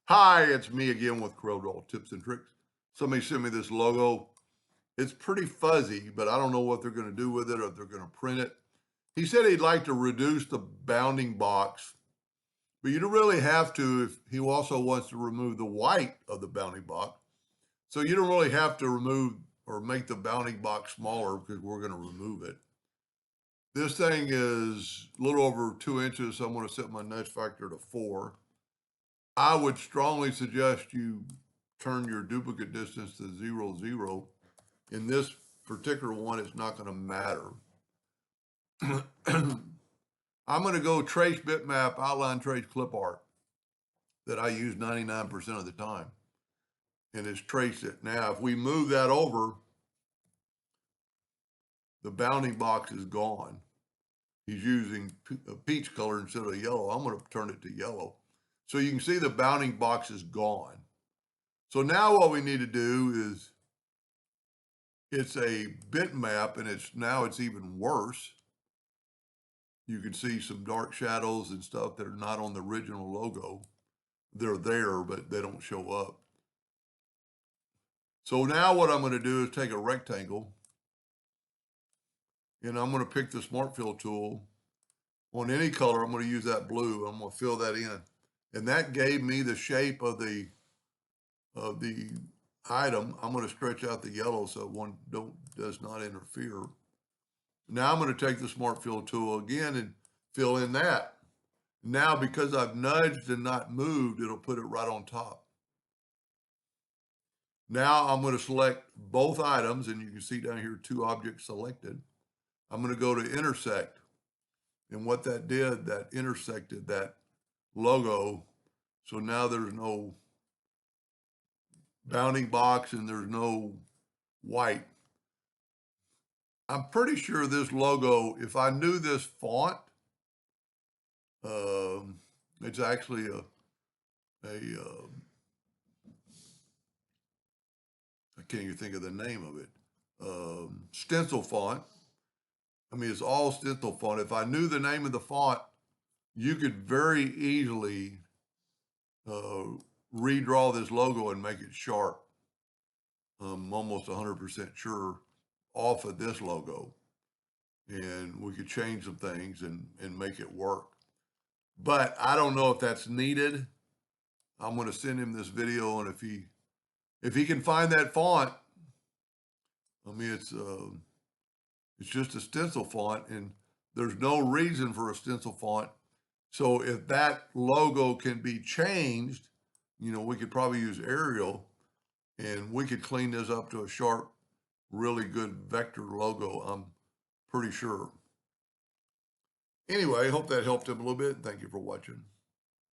Hi, it's me again with Corel tips and tricks. Somebody sent me this logo. It's pretty fuzzy, but I don't know what they're going to do with it or if they're going to print it. He said he'd like to reduce the bounding box, but you don't really have to if he also wants to remove the white of the bounding box. So you don't really have to remove or make the bounding box smaller because we're going to remove it. This thing is a little over 2 inches, so I'm going to set my nudge factor to 4. I would strongly suggest you turn your duplicate distance to 0, 0. In this particular one, it's not going to matter. I'm going to go trace bitmap, outline trace clip art that I use 99% of the time. And it's trace it. Now, if we move that over, the bounding box is gone. He's using a peach color instead of yellow. I'm going to turn it to yellow. So you can see the bounding box is gone. So now what we need to do is, it's a bitmap and it's even worse. You can see some dark shadows and stuff that are not on the original logo. They're there, but they don't show up. So now what I'm going to do is take a rectangle and I'm going to pick the Smart Fill tool on any color. I'm going to use that blue. I'm going to fill that in. And that gave me the shape of the item. I'm going to stretch out the yellow so one does not interfere. Now I'm going to take the Smart Fill tool again and fill in that. Now, because I've nudged and not moved, it'll put it right on top. Now I'm going to select both items, and you can see down here 2 objects selected. I'm going to go to intersect. And what that did, that intersected that logo. So now there's no bounding box and there's no white. I'm pretty sure this logo, if I knew this font, it's actually I can't even think of the name of it. Stencil font. I mean, it's all stencil font. If I knew the name of the font, you could very easily redraw this logo and make it sharp. I'm almost 100% sure off of this logo. And we could change some things and make it work. But I don't know if that's needed. I'm going to send him this video, and if he can find that font, I mean, it's just a stencil font, and there's no reason for a stencil font. So if that logo can be changed, we could probably use Arial, and we could clean this up to a sharp, really good vector logo, I'm pretty sure. Anyway, I hope that helped him a little bit. Thank you for watching.